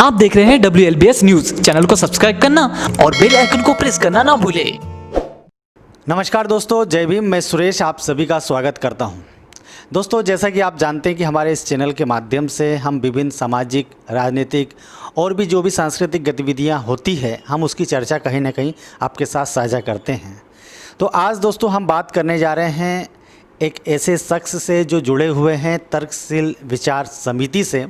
आप देख रहे हैं WLBS न्यूज। चैनल को सब्सक्राइब करना और बेल आइकन को प्रेस करना ना भूलें। नमस्कार दोस्तों, जय भीम। मैं सुरेश आप सभी का स्वागत करता हूं। दोस्तों, जैसा कि आप जानते हैं कि हमारे इस चैनल के माध्यम से हम विभिन्न सामाजिक, राजनीतिक और भी जो भी सांस्कृतिक गतिविधियां होती है, हम उसकी चर्चा कहीं ना कहीं आपके साथ साझा करते हैं। तो आज दोस्तों हम बात करने जा रहे हैं एक ऐसे शख्स से जो जुड़े हुए हैं तर्कशील विचार समिति से,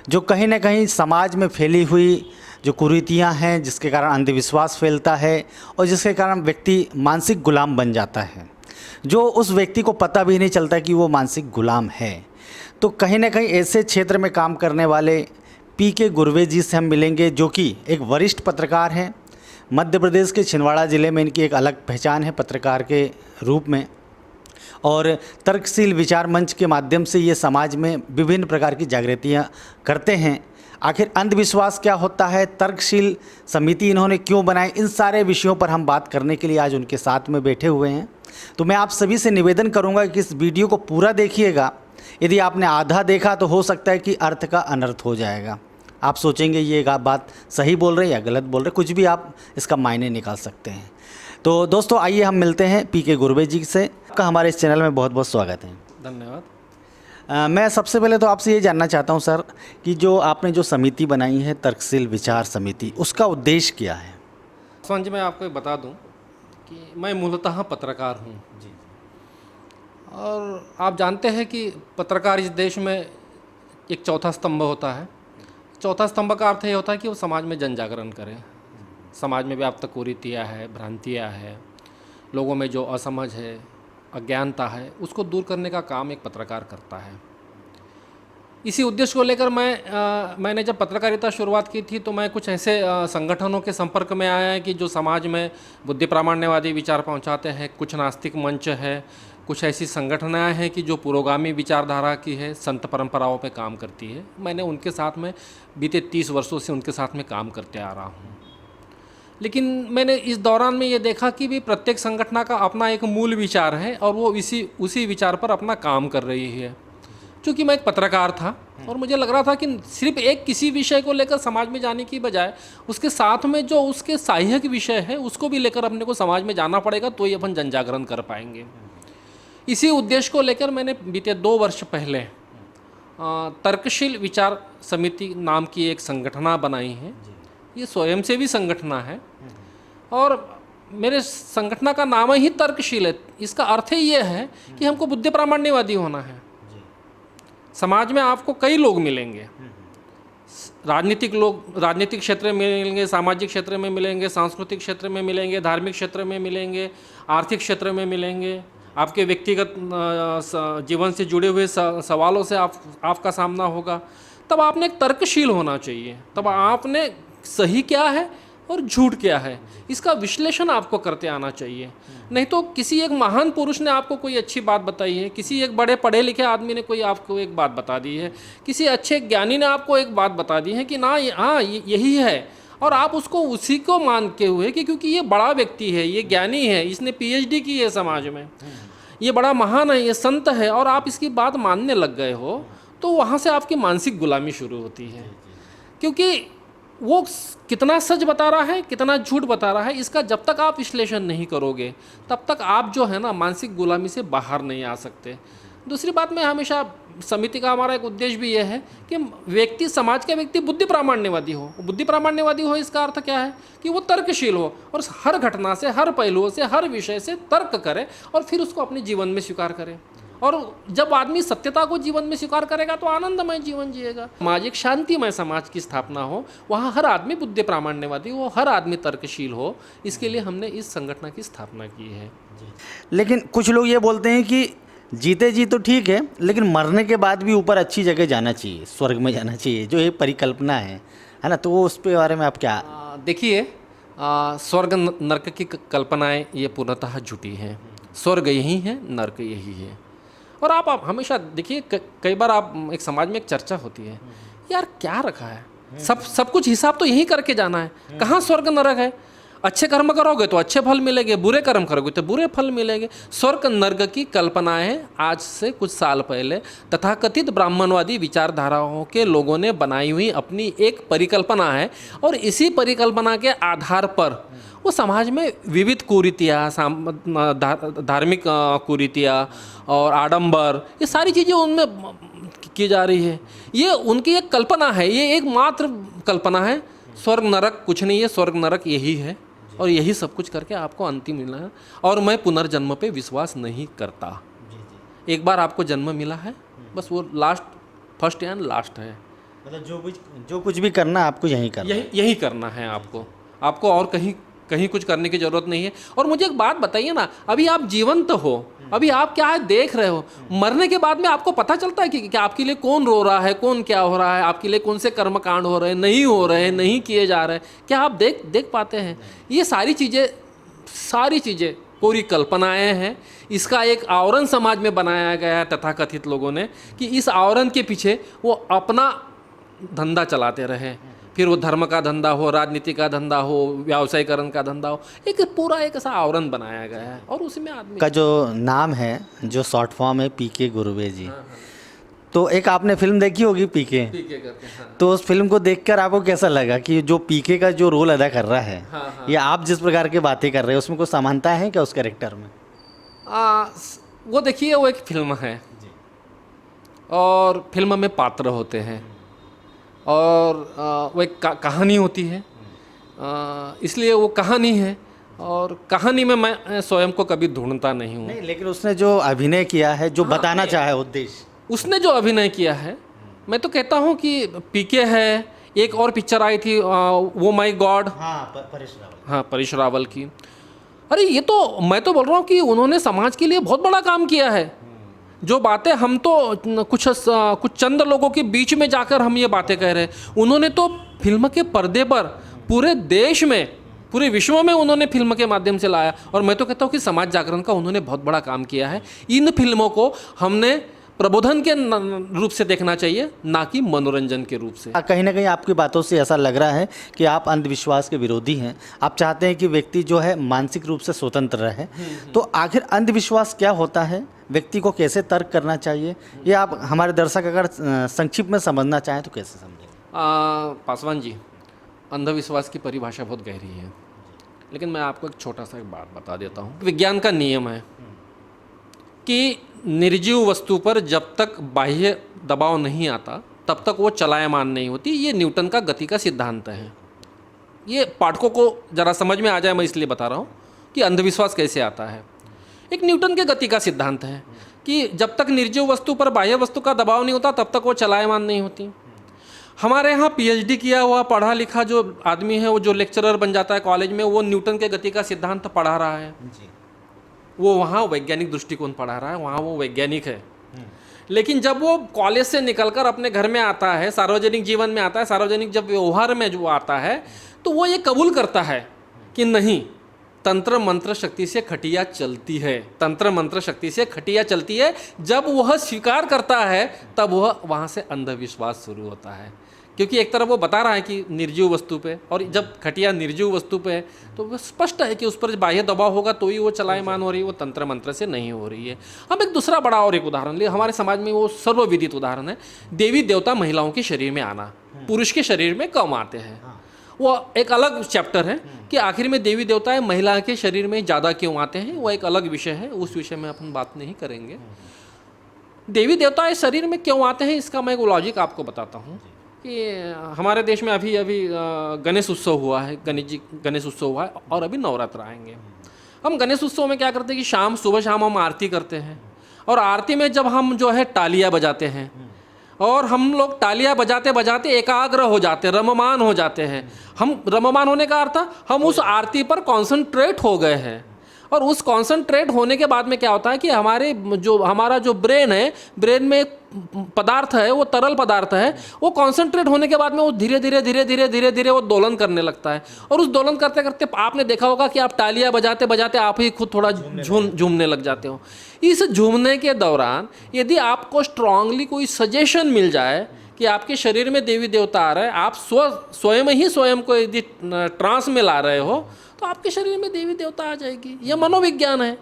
जो कहीं ना कहीं समाज में फैली हुई जो कुरीतियाँ हैं, जिसके कारण अंधविश्वास फैलता है और जिसके कारण व्यक्ति मानसिक गुलाम बन जाता है, जो उस व्यक्ति को पता भी नहीं चलता कि वो मानसिक गुलाम है। तो कहीं ना कहीं ऐसे क्षेत्र में काम करने वाले PK गुरवे जी से हम मिलेंगे, जो कि एक वरिष्ठ पत्रकार हैं। मध्य प्रदेश के छिंदवाड़ा ज़िले में इनकी एक अलग पहचान है पत्रकार के रूप में, और तर्कशील विचार मंच के माध्यम से ये समाज में विभिन्न प्रकार की जागृतियाँ करते हैं। आखिर अंधविश्वास क्या होता है, तर्कशील समिति इन्होंने क्यों बनाई, इन सारे विषयों पर हम बात करने के लिए आज उनके साथ में बैठे हुए हैं। तो मैं आप सभी से निवेदन करूंगा कि इस वीडियो को पूरा देखिएगा। यदि आपने आधा देखा तो हो सकता है कि अर्थ का अनर्थ हो जाएगा। आप सोचेंगे ये बात सही बोल रहे हैं या गलत बोल रहे हैं, कुछ भी आप इसका मायने निकाल सकते हैं। तो दोस्तों आइए हम मिलते हैं PK गुरवे जी से। आपका हमारे इस चैनल में बहुत बहुत स्वागत है। धन्यवाद। मैं सबसे पहले तो आपसे ये जानना चाहता हूँ सर, कि जो आपने जो समिति बनाई है तर्कशील विचार समिति, उसका उद्देश्य क्या है? संजय, मैं आपको एक बता दूं कि मैं मूलतः पत्रकार हूं जी, और आप जानते हैं कि पत्रकार इस देश में एक चौथा स्तंभ होता है। चौथा स्तंभ का अर्थ ये होता है कि वो समाज में जन जागरण करे। समाज में व्याप्त कुरीतियाँ है, भ्रांतियाँ है, लोगों में जो असमझ है, अज्ञानता है, उसको दूर करने का काम एक पत्रकार करता है। इसी उद्देश्य को लेकर मैंने जब पत्रकारिता शुरुआत की थी तो मैं कुछ ऐसे संगठनों के संपर्क में आया है कि जो समाज में बुद्धि प्रामाण्यवादी विचार पहुंचाते हैं। कुछ नास्तिक मंच है, कुछ ऐसी संगठनाएं हैं कि जो पुरोगामी विचारधारा की है, संत परंपराओं पे काम करती है। मैंने उनके साथ में बीते 30 वर्षों से उनके साथ में काम करते आ रहा हूँ। लेकिन मैंने इस दौरान में ये देखा कि भी प्रत्येक संगठन का अपना एक मूल विचार है और वो उसी विचार पर अपना काम कर रही है। चूँकि मैं एक पत्रकार था और मुझे लग रहा था कि सिर्फ एक किसी विषय को लेकर समाज में जाने की बजाय उसके साथ में जो उसके सहायक विषय है उसको भी लेकर अपने को समाज में जाना पड़ेगा, तो ही अपन जनजागरण कर पाएंगे। इसी उद्देश्य को लेकर मैंने बीते 2 वर्ष पहले तर्कशील विचार समिति नाम की एक संगठना बनाई है। ये स्वयंसेवी संगठन है और मेरे संगठन का नाम ही तर्कशील है। इसका अर्थ ही ये है कि हमको बुद्धि प्रामाण्यवादी होना है। समाज में आपको कई लोग मिलेंगे, राजनीतिक लोग राजनीतिक क्षेत्र में मिलेंगे, सामाजिक क्षेत्र में मिलेंगे, सांस्कृतिक क्षेत्र में मिलेंगे, धार्मिक क्षेत्र में मिलेंगे, आर्थिक क्षेत्र में मिलेंगे। आपके व्यक्तिगत जीवन से जुड़े हुए सवालों से आपका सामना होगा। तब आपने एक तर्कशील होना चाहिए। तब आपने सही क्या है और झूठ क्या है इसका विश्लेषण आपको करते आना चाहिए। नहीं तो किसी एक महान पुरुष ने आपको कोई अच्छी बात बताई है, किसी एक बड़े पढ़े लिखे आदमी ने कोई आपको एक बात बता दी है, किसी अच्छे ज्ञानी ने आपको एक बात बता दी है कि ना हाँ यही है, और आप उसको उसी को मानते हुए कि क्योंकि ये बड़ा व्यक्ति है, ये ज्ञानी है, इसने PhD की है समाज में, ये बड़ा महान है, ये संत है, और आप इसकी बात मानने लग गए हो, तो वहाँ से आपकी मानसिक गुलामी शुरू होती है। क्योंकि वो कितना सच बता रहा है, कितना झूठ बता रहा है, इसका जब तक आप विश्लेषण नहीं करोगे तब तक आप जो है ना मानसिक गुलामी से बाहर नहीं आ सकते। दूसरी बात में हमेशा समिति का हमारा एक उद्देश्य भी यह है कि व्यक्ति, समाज का व्यक्ति बुद्धि प्रामाण्यवादी हो। बुद्धि प्रामाण्यवादी हो इसका अर्थ क्या है कि वो तर्कशील हो और हर घटना से, हर पहलुओं से, हर विषय से तर्क करे और फिर उसको अपने जीवन में स्वीकार करे। और जब आदमी सत्यता को जीवन में स्वीकार करेगा तो आनंदमय जीवन जिएगा। सामाजिक शांतिमय समाज की स्थापना हो, वहाँ हर आदमी बुद्धि प्रामाण्यवादी हो, हर आदमी तर्कशील हो। इसके लिए हमने इस संगठन की स्थापना की है। लेकिन कुछ लोग ये बोलते हैं कि जीते जी तो ठीक है, लेकिन मरने के बाद भी ऊपर अच्छी जगह जाना चाहिए, स्वर्ग में जाना चाहिए, जो एक परिकल्पना है ना। तो वो उस पे बारे में आप क्या? देखिए, स्वर्ग नर्क की कल्पनाएं ये पूर्णतः झूठी हैं। स्वर्ग यही है, नर्क यही है। और आप हमेशा देखिए, कई बार आप एक समाज में एक चर्चा होती है, यार क्या रखा है, सब कुछ हिसाब तो यहीं करके जाना है, कहाँ स्वर्ग नरक है। अच्छे कर्म करोगे तो अच्छे फल मिलेंगे, बुरे कर्म करोगे तो बुरे फल मिलेंगे। स्वर्ग नर्क की कल्पनाएं आज से कुछ साल पहले तथाकथित ब्राह्मणवादी विचारधाराओं के लोगों ने बनाई हुई अपनी एक परिकल्पना है, और इसी परिकल्पना के आधार पर वो समाज में विविध कुरीतियाँ, धार्मिक कुरीतियाँ और आडंबर, ये सारी चीज़ें उनमें की जा रही है। ये उनकी एक कल्पना है, ये एक मात्र कल्पना है। स्वर्ग नरक कुछ नहीं है, स्वर्ग नरक यही है, और यही सब कुछ करके आपको अंतिम मिलना है। और मैं पुनर्जन्म पे विश्वास नहीं करता। एक बार आपको जन्म मिला है, बस वो लास्ट, फर्स्ट एंड लास्ट है। मतलब जो कुछ भी करना है आपको यही करना है। यही करना है आपको और कहीं कुछ करने की ज़रूरत नहीं है। और मुझे एक बात बताइए ना, अभी आप जीवंत हो, अभी आप क्या है देख रहे हो, मरने के बाद में आपको पता चलता है कि आपके लिए कौन रो रहा है, कौन क्या हो रहा है, आपके लिए कौन से कर्मकांड हो रहे हैं, नहीं हो रहे हैं, नहीं किए जा रहे हैं, क्या आप देख पाते हैं? ये सारी चीज़ें पूरी कल्पनाएं हैं। इसका एक आवरण समाज में बनाया गया है तथाकथित लोगों ने, कि इस आवरण के पीछे वो अपना धंधा चलाते रहे। फिर वो धर्म का धंधा हो, राजनीति का धंधा हो, व्यावसायीकरण का धंधा हो, एक पूरा एक ऐसा आवरण बनाया गया है। और उसी में आदमी का जो नाम है, जो शॉर्ट फॉर्म है, पीके गुरुवे जी। तो एक आपने फिल्म देखी होगी पीके करके, हाँ। तो उस फिल्म को देखकर आपको कैसा लगा कि जो पीके का जो रोल अदा कर रहा है, या आप जिस प्रकार की बातें कर रहे हैं उसमें कोई समानता है क्या उस कैरेक्टर में? वो देखिए, वो एक फिल्म है और फिल्म में पात्र होते हैं, और वो एक कहानी होती है, इसलिए वो कहानी है। और कहानी में मैं स्वयं को कभी ढूंढता नहीं हूँ। नहीं, लेकिन उसने जो अभिनय किया है, जो बताना चाहे उद्देश्य, उसने जो अभिनय किया है, मैं तो कहता हूँ कि पीके है। एक और पिक्चर आई थी, वो माय गॉड, परेश रावल की। अरे ये तो मैं तो बोल रहा हूँ कि उन्होंने समाज के लिए बहुत बड़ा काम किया है। जो बातें हम तो कुछ चंद लोगों के बीच में जाकर हम ये बातें कह रहे हैं, उन्होंने तो फिल्म के पर्दे पर पूरे देश में, पूरे विश्व में उन्होंने फिल्म के माध्यम से लाया। और मैं तो कहता हूँ कि समाज जागरण का उन्होंने बहुत बड़ा काम किया है। इन फिल्मों को हमने प्रबोधन के रूप से देखना चाहिए, ना कि मनोरंजन के रूप से। कहीं ना कहीं आपकी बातों से ऐसा लग रहा है कि आप अंधविश्वास के विरोधी हैं। आप चाहते हैं कि व्यक्ति जो है मानसिक रूप से स्वतंत्र रहे। तो आखिर अंधविश्वास क्या होता है, व्यक्ति को कैसे तर्क करना चाहिए, ये आप हमारे दर्शक अगर संक्षिप्त में समझना चाहें तो कैसे समझें? पासवान जी, अंधविश्वास की परिभाषा बहुत गहरी है, लेकिन मैं आपको एक छोटा सा एक बात बता देता हूँ। विज्ञान का नियम है कि निर्जीव वस्तु पर जब तक बाह्य दबाव नहीं आता तब तक वो चलायमान नहीं होती। ये न्यूटन का गति का सिद्धांत है। ये पाठकों को ज़रा समझ में आ जाए, मैं इसलिए बता रहा हूँ कि अंधविश्वास कैसे आता है। एक न्यूटन के गति का सिद्धांत है कि जब तक निर्जीव वस्तु पर बाह्य वस्तु का दबाव नहीं होता तब तक वो चलायमान नहीं होती। हमारे यहाँ पीएचडी किया हुआ पढ़ा लिखा जो आदमी है, वो जो लेक्चरर बन जाता है कॉलेज में, वो न्यूटन के गति का सिद्धांत पढ़ा रहा है। वो वहाँ वैज्ञानिक दृष्टिकोण पढ़ा रहा है, वहाँ वो वैज्ञानिक है। लेकिन जब वो कॉलेज से निकलकर अपने घर में आता है, सार्वजनिक जीवन में आता है, सार्वजनिक जब व्यवहार में जो आता है, तो वो ये कबूल करता है कि नहीं, तंत्र मंत्र शक्ति से खटिया चलती है, तंत्र मंत्र शक्ति से खटिया चलती है। जब वह स्वीकार करता है तब वह वहाँ से अंधविश्वास शुरू होता है, क्योंकि एक तरफ वो बता रहा है कि निर्जीव वस्तु पे, और जब खटिया निर्जीव वस्तु पे है तो वह स्पष्ट है कि उस पर बाह्य दबाव होगा तो ही वो चलायमान हो रही है, वो तंत्र मंत्र से नहीं हो रही है। हम एक दूसरा बड़ा और एक उदाहरण लिए, हमारे समाज में वो सर्वविदित उदाहरण है, देवी देवता महिलाओं के शरीर में आना, पुरुष के शरीर में कम आते हैं। वो एक अलग चैप्टर है कि आखिर में देवी देवताएं महिला के शरीर में ज़्यादा क्यों आते हैं, वो एक अलग विषय है, उस विषय में अपन बात नहीं करेंगे। देवी देवता शरीर में क्यों आते हैं, इसका मैं एक लॉजिक आपको बताता हूँ कि हमारे देश में अभी गणेश उत्सव हुआ है, गणेश उत्सव हुआ है, और अभी नवरात्र आएंगे। हम गणेश उत्सव में क्या करते हैं कि सुबह शाम हम आरती करते हैं, और आरती में जब हम जो है तालियां बजाते हैं, और हम लोग तालियां बजाते बजाते एकाग्र हो जाते हैं, रममान हो जाते हैं। हम रममान होने का अर्थ हम उस आरती पर कॉन्सेंट्रेट हो गए हैं, और उस कॉन्सेंट्रेट होने के बाद में क्या होता है कि हमारा जो ब्रेन है, ब्रेन में पदार्थ है, वो तरल पदार्थ है, वो कॉन्सेंट्रेट होने के बाद में वो धीरे धीरे वो दोलन करने लगता है। और उस दोलन करते करते आपने देखा होगा कि आप तालियां बजाते बजाते आप ही खुद थोड़ा झूमने लग जाते हो। इस झूमने के दौरान यदि आपको स्ट्रांगली कोई सजेशन मिल जाए कि आपके शरीर में देवी देवता आ रहे हैं, आप स्वयं ही स्वयं को यदि ट्रांस में ला रहे हो तो आपके शरीर में देवी देवता आ जाएगी। यह मनोविज्ञान है,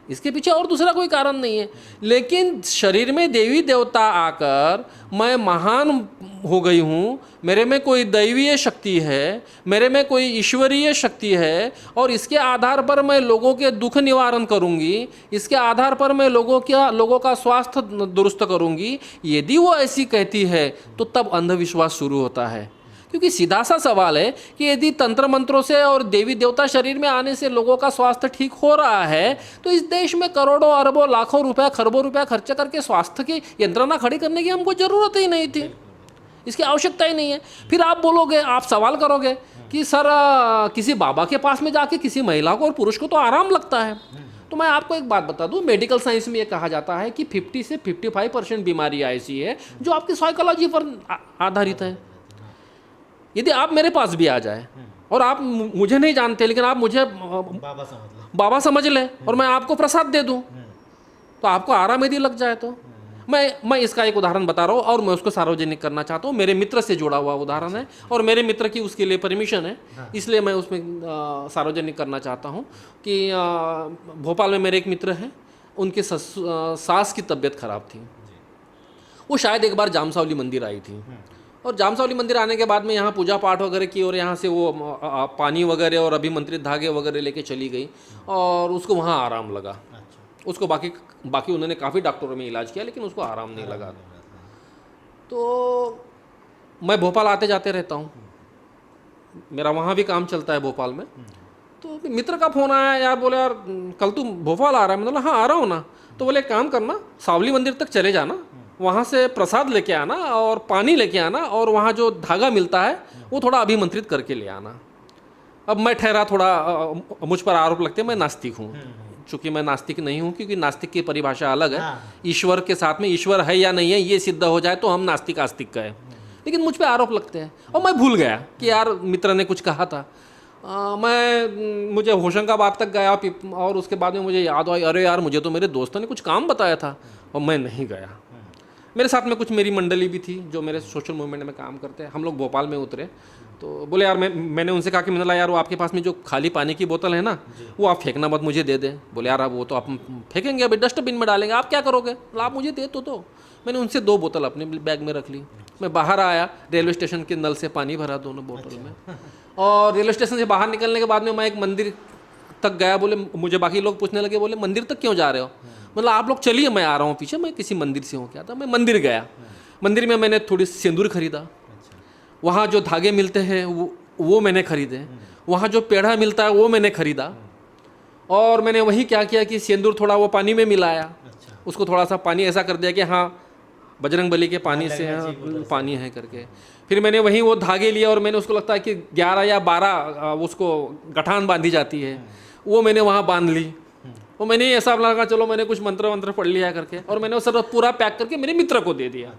इसके पीछे और दूसरा कोई कारण नहीं है। लेकिन शरीर में देवी देवता आकर मैं महान हो गई हूँ, मेरे में कोई दैवीय शक्ति है, मेरे में कोई ईश्वरीय शक्ति है, और इसके आधार पर मैं लोगों के दुख निवारण करूँगी, इसके आधार पर मैं लोगों का स्वास्थ्य दुरुस्त करूँगी, यदि वो ऐसी कहती है तो तब अंधविश्वास शुरू होता है। क्योंकि सीधा सा सवाल है कि यदि तंत्र मंत्रों से और देवी देवता शरीर में आने से लोगों का स्वास्थ्य ठीक हो रहा है तो इस देश में करोड़ों अरबों लाखों रुपया खरबों रुपया खर्च करके स्वास्थ्य की यंत्रणा खड़ी करने की हमको ज़रूरत ही नहीं थी, इसकी आवश्यकता ही नहीं है। फिर आप बोलोगे, आप सवाल करोगे कि सर किसी बाबा के पास में जाके किसी महिला को और पुरुष को तो आराम लगता है। तो मैं आपको एक बात बता दूं, मेडिकल साइंस में ये कहा जाता है कि 50 से 55% बीमारियाँ ऐसी है जो आपकी साइकोलॉजी पर आधारित है। यदि आप मेरे पास भी आ जाए और आप मुझे नहीं जानते लेकिन आप मुझे बाबा समझ ले और मैं आपको प्रसाद दे दूं तो आपको आराम यदि लग जाए तो मैं इसका एक उदाहरण बता रहा हूँ और मैं उसको सार्वजनिक करना चाहता हूँ। मेरे मित्र से जुड़ा हुआ उदाहरण है और मेरे मित्र की उसके लिए परमिशन है, इसलिए मैं उसमें सार्वजनिक करना चाहता हूँ कि भोपाल में मेरे एक मित्र हैं, उनके सास की तबीयत खराब थी। वो शायद एक बार जामसावली मंदिर आई थी और जामसावली मंदिर आने के बाद में यहाँ पूजा पाठ वगैरह की और यहाँ से वो पानी वगैरह और अभिमंत्रित धागे वगैरह लेके चली गई और उसको वहाँ आराम लगा। उसको बाकी उन्होंने काफ़ी डॉक्टरों में इलाज किया लेकिन उसको आराम नहीं लगा। तो मैं भोपाल आते जाते रहता हूँ, मेरा वहाँ भी काम चलता है भोपाल में। तो मित्र का फ़ोन आया, यार बोले यार कल तू भोपाल आ रहा है? मैंने बोला हाँ आ रहा हूँ ना। तो बोले एक काम करना, सावली मंदिर तक चले जाना, वहाँ से प्रसाद लेके आना और पानी लेके आना और वहाँ जो धागा मिलता है वो थोड़ा अभिमंत्रित करके ले आना। अब मैं ठहरा, थोड़ा मुझ पर आरोप लगते हैं मैं नास्तिक हूँ, चूँकि मैं नास्तिक नहीं हूँ क्योंकि नास्तिक की परिभाषा अलग है। ईश्वर के साथ में ईश्वर है या नहीं है ये सिद्ध हो जाए तो हम नास्तिक आस्तिक कहें, लेकिन मुझ पर आरोप लगते हैं। और मैं भूल गया कि यार मित्र ने कुछ कहा था। मुझे होशंगाबाद तक गया और उसके बाद में मुझे याद आया, अरे यार मुझे तो मेरे दोस्तों ने कुछ काम बताया था और मैं नहीं गया। मेरे साथ में कुछ मेरी मंडली भी थी जो मेरे सोशल मूवमेंट में काम करते हैं। हम लोग भोपाल में उतरे तो बोले यार मैंने उनसे कहा कि मैंने यार वो आपके पास में जो खाली पानी की बोतल है ना वो आप फेंकना मत, मुझे दे दें। बोले यार अब वो तो आप फेंकेंगे, अभी डस्टबिन में डालेंगे, आप क्या करोगे? आप मुझे दे तो। मैंने उनसे 2 बोतल अपने बैग में रख ली। मैं बाहर आया, रेलवे स्टेशन के नल से पानी भरा दोनों बोतल में, और रेलवे स्टेशन से बाहर निकलने के बाद में मैं एक मंदिर तक गया। बोले मुझे बाकी लोग पूछने लगे, बोले मंदिर तक क्यों जा रहे हो? मतलब आप लोग चलिए, मैं आ रहा हूँ पीछे, मैं किसी मंदिर से हो क्या था। मैं मंदिर गया, मंदिर में मैंने थोड़ी सिंदूर खरीदा, वहाँ जो धागे मिलते हैं वो मैंने खरीदे, वहाँ जो पेड़ा मिलता है वो मैंने खरीदा, और मैंने वही क्या किया कि सिंदूर थोड़ा वो पानी में मिलाया, उसको थोड़ा सा पानी ऐसा कर दिया कि हाँ बजरंग बली के पानी से पानी है करके। फिर मैंने वहीं वो धागे लिए और मैंने उसको लगता है कि 11 या 12 उसको गठान बांधी जाती है, वो मैंने वहाँ बांध ली। वो मैंने ऐसा लगा चलो मैंने कुछ मंत्र वंत्र पढ़ लिया करके, और मैंने वो सब पूरा पैक करके मेरे मित्र को दे दिया।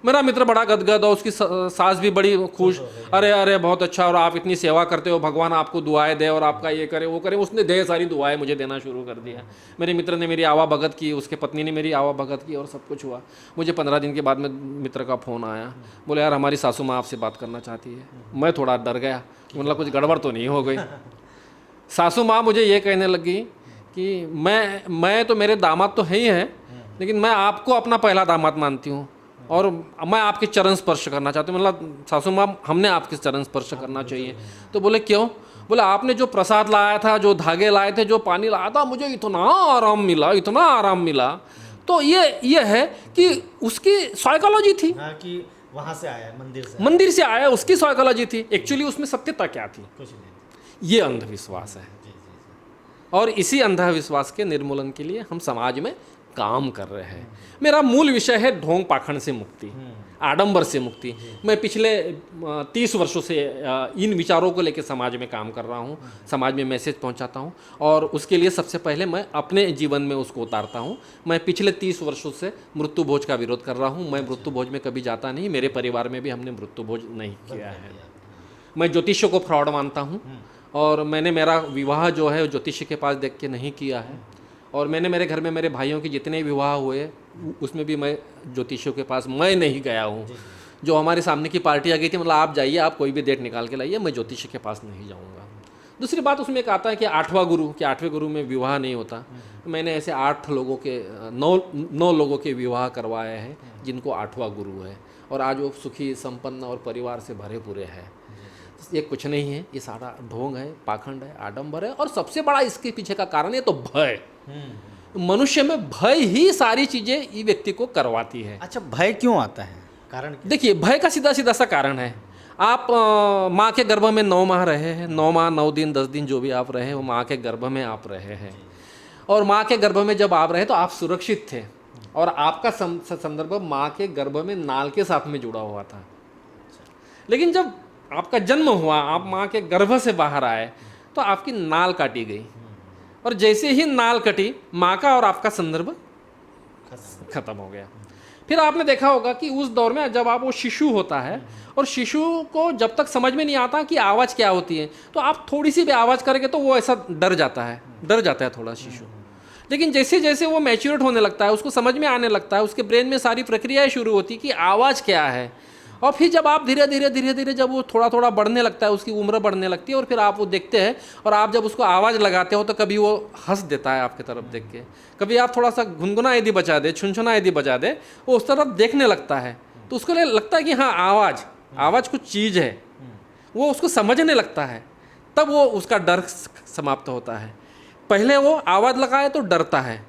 मेरा मित्र बड़ा गदगद और उसकी सास भी बड़ी खुश, अरे अरे बहुत अच्छा, और आप इतनी सेवा करते हो, भगवान आपको दुआएं दे और आपका ये करे वो करे। उसने ढेर सारी दुआएं मुझे देना शुरू कर दिया। मेरे मित्र ने मेरी आवा भगत की, उसके पत्नी ने मेरी आवा भगत की और सब कुछ हुआ। मुझे 15 दिन के बाद में मित्र का फ़ोन आया, बोले यार हमारी सासू माँ आपसे बात करना चाहती है। मैं थोड़ा डर गया, मतलब कुछ गड़बड़ तो नहीं हो गई। सासू माँ मुझे ये कहने लगी कि मैं तो मेरे दामाद तो है ही है, लेकिन मैं आपको अपना पहला दामाद मानती हूँ और मैं आपके चरण स्पर्श करना चाहती हूँ। मतलब सासू माँ हमने आपके चरण स्पर्श करना चाहिए। तो बोले क्यों? बोले आपने जो प्रसाद लाया था, जो धागे लाए थे, जो पानी लाया था, मुझे इतना आराम मिला, इतना आराम मिला। तो ये है कि उसकी साइकोलॉजी थी कि वहाँ से आया, मंदिर से आया, उसकी साइकोलॉजी थी। एक्चुअली उसमें सत्यता क्या थी? कुछ नहीं। ये अंधविश्वास है और इसी अंधविश्वास के निर्मूलन के लिए हम समाज में काम कर रहे हैं। मेरा मूल विषय है ढोंग पाखंड से मुक्ति, आडंबर से मुक्ति। मैं पिछले 30 वर्षों से इन विचारों को लेकर समाज में काम कर रहा हूँ, समाज में मैसेज पहुँचाता हूँ, और उसके लिए सबसे पहले मैं अपने जीवन में उसको उतारता हूँ। मैं पिछले 30 वर्षों से मृत्यु भोज का विरोध कर रहा हूँ। मैं मृत्यु भोज में कभी जाता नहीं, मेरे परिवार में भी हमने मृत्यु भोज नहीं किया है। मैं ज्योतिष्य को फ्रॉड मानता हूँ और मैंने मेरा विवाह जो है ज्योतिषी के पास देख के नहीं किया है, और मैंने मेरे घर में मेरे भाइयों के जितने विवाह हुए उसमें भी मैं ज्योतिषियों के पास मैं नहीं गया हूँ। जो हमारे सामने की पार्टी आ गई थी, मतलब आप जाइए, आप कोई भी डेट निकाल के लाइए, मैं ज्योतिषी के पास नहीं जाऊँगा। दूसरी बात उसमें एक आता है कि 8वां गुरु, कि 8वें गुरु में विवाह नहीं होता। मैंने ऐसे 8 लोगों के 9 लोगों के विवाह करवाए हैं जिनको 8वां गुरु है, और आज वो सुखी संपन्न और परिवार से भरे पूरे हैं। ये कुछ नहीं है, ये सारा ढोंग है, पाखंड है, आडंबर है। और सबसे बड़ा इसके पीछे का कारण है तो भय। मनुष्य में भय ही सारी चीजें ये व्यक्ति को करवाती है। अच्छा, भय क्यों आता है, कारण क्या? देखिए, भय का सीधा सीधा सा कारण है, आप माँ के गर्भ में 9 माह रहे हैं, 9 माह 9 दिन 10 दिन जो भी आप रहे, वो माँ के गर्भ में आप रहे हैं। और माँ के गर्भ में जब आप रहे तो आप सुरक्षित थे, और आपका संदर्भ माँ के गर्भ में नाल के साथ में जुड़ा हुआ था। लेकिन जब आपका जन्म हुआ, आप माँ के गर्भ से बाहर आए, तो आपकी नाल काटी गई, और जैसे ही नाल कटी, माँ का और आपका संदर्भ खत्म हो गया। फिर आपने देखा होगा कि उस दौर में जब आप वो शिशु होता है, और शिशु को जब तक समझ में नहीं आता कि आवाज़ क्या होती है, तो आप थोड़ी सी भी आवाज़ करेंगे तो वो ऐसा डर जाता है थोड़ा शिशु। लेकिन जैसे जैसे वो मैच्योरेट होने लगता है, उसको समझ में आने लगता है, उसके ब्रेन में सारी प्रक्रियाएं शुरू होती कि आवाज़ क्या है। और फिर जब आप धीरे धीरे जब वो थोड़ा थोड़ा बढ़ने लगता है, उसकी उम्र बढ़ने लगती है, और फिर आप वो देखते हैं, और आप जब उसको आवाज़ लगाते हो तो कभी वो हंस देता है आपकी तरफ देख के, कभी आप थोड़ा सा गुनगुना यदि बजा दे, छुनछुना यदि बजा दे, वो उस तरफ देखने लगता है, तो उसको लगता है कि हाँ, आवाज़ कुछ चीज़ है, वो उसको समझने लगता है। तब वो उसका डर समाप्त होता है। पहले वो आवाज़ लगाए तो डरता है,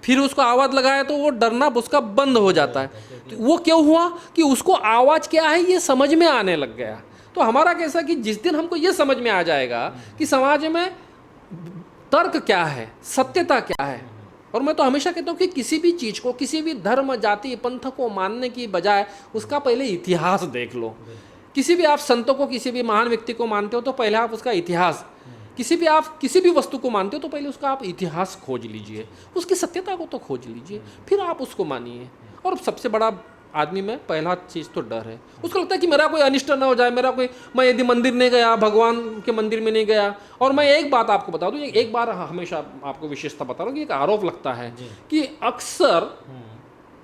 फिर उसको आवाज़ लगाए तो वो डरना उसका बंद हो जाता है। तो वो क्यों हुआ कि उसको आवाज़ क्या है ये समझ में आने लग गया। तो हमारा कैसा कि जिस दिन हमको ये समझ में आ जाएगा कि समाज में तर्क क्या है, सत्यता क्या है, और मैं तो हमेशा कहता हूँ कि किसी भी चीज़ को, किसी भी धर्म जाति पंथ को मानने की बजाय उसका पहले इतिहास देख लो। किसी भी आप संतों को, किसी भी महान व्यक्ति को मानते हो तो पहले आप उसका इतिहास, आप किसी भी वस्तु को मानते हो तो पहले उसका आप इतिहास खोज लीजिए, उसकी सत्यता को तो खोज लीजिए, फिर आप उसको मानिए। और सबसे बड़ा आदमी में पहला चीज़ तो डर है। उसको लगता है कि मेरा कोई अनिष्ट ना हो जाए, मैं यदि मंदिर नहीं गया, भगवान के मंदिर में नहीं गया। और मैं एक बात आपको बता दूं, एक बार हमेशा आपको विशेषता बता रहा हूँ कि एक आरोप लगता है कि अक्सर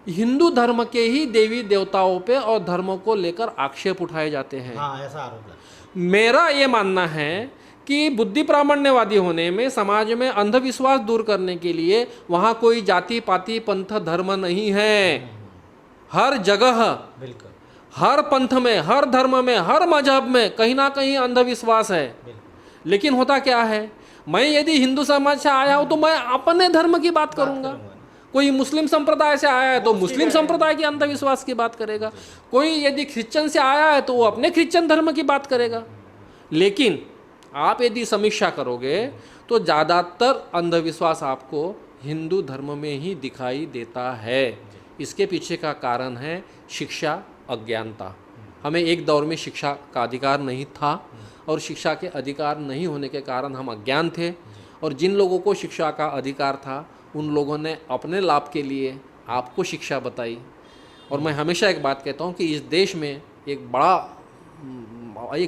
हिंदू धर्म के ही देवी देवताओं पे और धर्मों को लेकर आक्षेप उठाए जाते हैं। हाँ, ऐसा आरोप है। मेरा ये मानना है कि बुद्धि प्रामाण्यवादी होने में, समाज में अंधविश्वास दूर करने के लिए वहाँ कोई जाति पाति पंथ धर्म नहीं है। हर जगह, बिल्कुल, हर पंथ में, हर धर्म में, हर मजहब में कहीं ना कहीं अंधविश्वास है। लेकिन होता क्या है, मैं यदि हिंदू समाज से आया हूँ तो मैं अपने धर्म की बात करूँगा। कोई मुस्लिम संप्रदाय से आया है तो मुस्लिम संप्रदाय की अंधविश्वास की बात करेगा। कोई यदि क्रिश्चियन से आया है तो वो अपने क्रिश्चियन धर्म की बात करेगा। लेकिन आप यदि समीक्षा करोगे तो ज़्यादातर अंधविश्वास आपको हिंदू धर्म में ही दिखाई देता है। इसके पीछे का कारण है शिक्षा, अज्ञानता। हमें एक दौर में शिक्षा का अधिकार नहीं था, और शिक्षा के अधिकार नहीं होने के कारण हम अज्ञान थे, और जिन लोगों को शिक्षा का अधिकार था उन लोगों ने अपने लाभ के लिए आपको शिक्षा बताई। और मैं हमेशा एक बात कहता हूँ कि इस देश में एक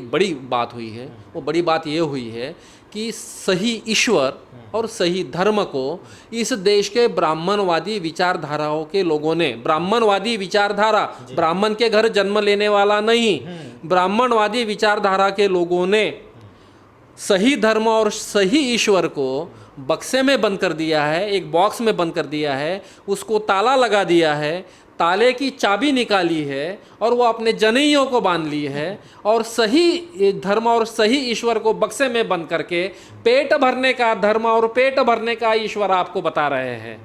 बड़ी बात हुई है। वो बड़ी बात ये हुई है कि सही ईश्वर और सही धर्म को इस देश के ब्राह्मणवादी विचारधाराओं के लोगों ने, ब्राह्मणवादी विचारधारा, ब्राह्मण के घर जन्म लेने वाला नहीं, ब्राह्मणवादी विचारधारा के लोगों ने सही धर्म और सही ईश्वर को बक्से में बंद कर दिया है, एक बॉक्स में बंद कर दिया है, उसको ताला लगा दिया है, ताले की चाबी निकाली है और वो अपने जनैयों को बांध ली है, और सही धर्म और सही ईश्वर को बक्से में बंद करके पेट भरने का धर्म और पेट भरने का ईश्वर आपको बता रहे हैं।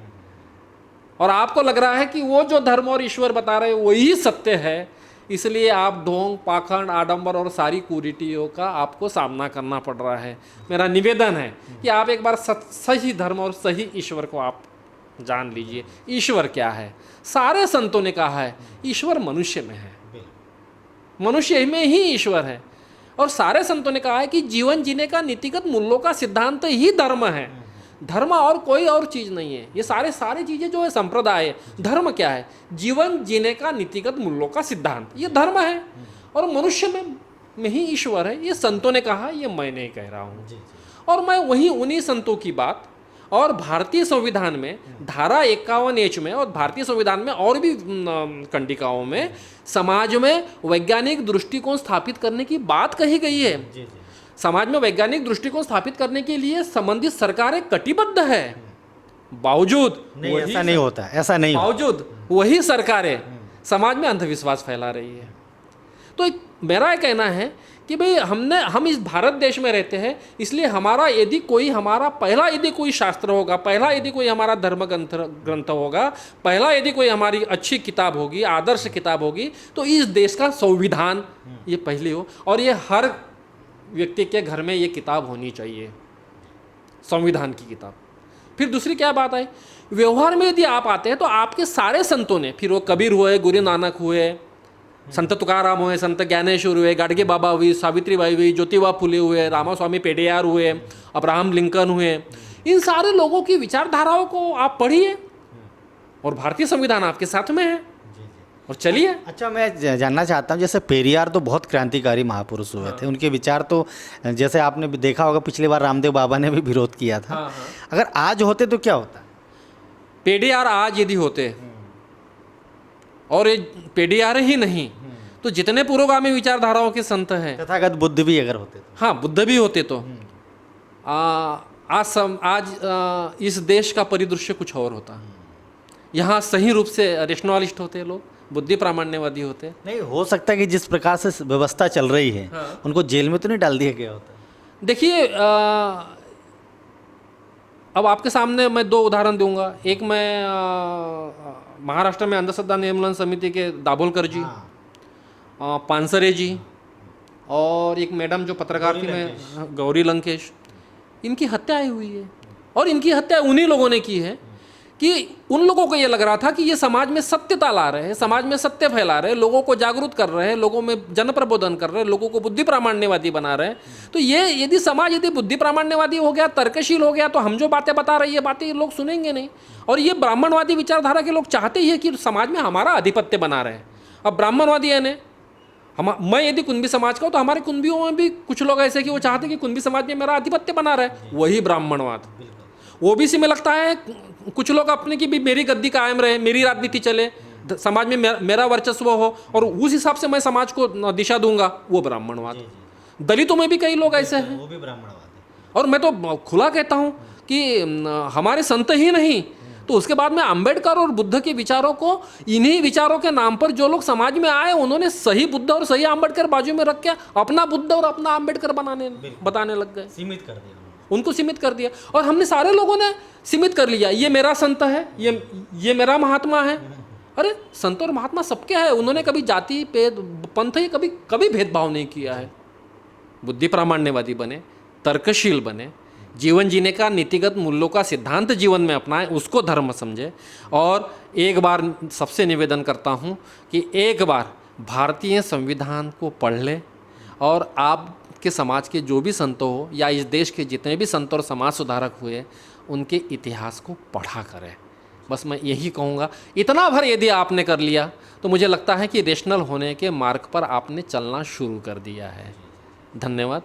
और आपको लग रहा है कि वो जो धर्म और ईश्वर बता रहे हैं वही सत्य है, इसलिए आप ढोंग, पाखंड, आडंबर और सारी कुरीतियों का आपको सामना करना पड़ रहा है। मेरा निवेदन है कि आप एक बार सही धर्म और सही ईश्वर को आप जान लीजिए। ईश्वर क्या है? सारे संतों ने कहा है ईश्वर मनुष्य में है, मनुष्य में ही ईश्वर है। और सारे संतों ने कहा है कि जीवन जीने का नीतिगत मूल्यों का सिद्धांत ही धर्म है, धर्म और कोई और चीज़ नहीं है। ये सारी चीज़ें जो है संप्रदाय है। धर्म क्या है? जीवन जीने का नीतिगत मूल्यों का सिद्धांत, ये धर्म है। और मनुष्य में ही ईश्वर है, ये संतों ने कहा, ये मैं नहीं कह रहा हूँ। और मैं उन्हीं संतों की बात और भारतीय संविधान में धारा 51H में और भारतीय संविधान में और भी कंडिकाओं में समाज में वैज्ञानिक दृष्टिकोण स्थापित करने की बात कही गई है। समाज में वैज्ञानिक दृष्टिकोण स्थापित करने के लिए संबंधित सरकारें कटिबद्ध है, बावजूद नहीं, ऐसा नहीं होता, ऐसा नहीं होता। बावजूद वही सरकारें समाज में अंधविश्वास फैला रही है। तो मेरा ये कहना है कि भाई हम इस भारत देश में रहते हैं, इसलिए हमारा यदि कोई शास्त्र होगा, पहला यदि कोई हमारा धर्म ग्रंथ होगा, पहला यदि कोई हमारी अच्छी किताब होगी, आदर्श किताब होगी, तो इस देश का संविधान ये पहली हो, और ये हर व्यक्ति के घर में ये किताब होनी चाहिए, संविधान की किताब। फिर दूसरी क्या बात है, व्यवहार में यदि आप आते हैं तो आपके सारे संतों ने, फिर वो कबीर हुए, गुरु नानक हुए, संत तुकाराम हुए, संत ज्ञानेश्वर हुए, गाडगे बाबा हुई, सावित्रीबाई हुई, ज्योतिबा फुले हुए, रामास्वामी पेरियार हुए, अब्राहम लिंकन हुए, इन सारे लोगों की विचारधाराओं को आप पढ़िए और भारतीय संविधान आपके साथ में है और चलिए। अच्छा, मैं जानना चाहता हूँ, जैसे पेरियार तो बहुत क्रांतिकारी महापुरुष हुए थे, उनके विचार तो जैसे आपने भी देखा होगा, पिछली बार रामदेव बाबा ने भी विरोध किया था। अगर आज होते तो क्या होता? पेरियार आज यदि होते, और ये पेरियार ही नहीं तो जितने पुरोगामी विचारधाराओं के संत हैं, तथागत बुद्ध भी अगर होते तो, हाँ बुद्ध भी होते तो आज इस देश का परिदृश्य कुछ और होता। यहाँ सही रूप से रेशनलिस्ट होते लोग, बुद्धि प्रामाण्यवादी होते। नहीं हो सकता कि जिस प्रकार से व्यवस्था चल रही है, उनको जेल में तो नहीं डाल दिया गया होता? देखिए, अब आपके सामने मैं दो उदाहरण दूंगा। एक मैं महाराष्ट्र में अंधश्रद्धा निर्मूलन समिति के दाभोलकर जी, पानसरे जी, और एक मैडम जो पत्रकारिता में गौरी लंकेश, इनकी हत्या हुई है। और इनकी हत्या उन्हीं लोगों ने की है कि उन लोगों को ये लग रहा था कि ये समाज में सत्यता ला रहे हैं, समाज में सत्य फैला रहे हैं, लोगों को जागरूक कर रहे हैं, लोगों में जन प्रबोधन कर रहे हैं, लोगों को बुद्धि प्रामाण्यवादी बना रहे हैं। तो ये यदि समाज यदि बुद्धि प्रामाण्यवादी हो गया, तर्कशील हो गया, तो हम जो बातें बता रहे हैं, ये बातें लोग सुनेंगे नहीं। और ये ब्राह्मणवादी विचारधारा के लोग चाहते ही है कि समाज में हमारा आधिपत्य बना रहे। अब ब्राह्मणवादी है ने मैं यदि कुंभी समाज का हूँ तो हमारे कुंभियों में भी कुछ लोग ऐसे कि वो चाहते हैं कि कुंभी समाज में मेरा आधिपत्य बना रहे, वही ब्राह्मणवाद। ओबीसी में लगता है कुछ लोग अपने की भी मेरी गद्दी कायम रहे, मेरी राजनीति चले, समाज में मेरा वर्चस्व हो और उस हिसाब से मैं समाज को दिशा दूंगा, वो ब्राह्मणवाद। दलितों में भी कई लोग ऐसे हैं, वो भी ब्राह्मणवाद। और मैं तो खुला कहता हूँ कि हमारे संत ही नहीं तो उसके बाद में अंबेडकर और बुद्ध के विचारों को, इन्हीं विचारों के नाम पर जो लोग समाज में आए, उन्होंने सही बुद्ध और सही अंबेडकर बाजू में रख के अपना बुद्ध और अपना अंबेडकर बताने लग गए, सीमित कर दिया, उनको सीमित कर दिया। और हमने सारे लोगों ने सीमित कर लिया, ये मेरा संत है, ये मेरा महात्मा है। अरे संत और महात्मा सबके हैं, उन्होंने कभी जाति पंथ ही कभी भेदभाव नहीं किया है। बुद्धि प्रामाण्यवादी बने, तर्कशील बने, जीवन जीने का नीतिगत मूल्यों का सिद्धांत जीवन में अपनाएं, उसको धर्म समझे। और एक बार सबसे निवेदन करता हूँ कि एक बार भारतीय संविधान को पढ़ लें और आपके समाज के जो भी संत हो या इस देश के जितने भी संत और समाज सुधारक हुए, उनके इतिहास को पढ़ा करें। बस मैं यही कहूँगा। इतना भर यदि आपने कर लिया तो मुझे लगता है कि रेशनल होने के मार्ग पर आपने चलना शुरू कर दिया है। धन्यवाद।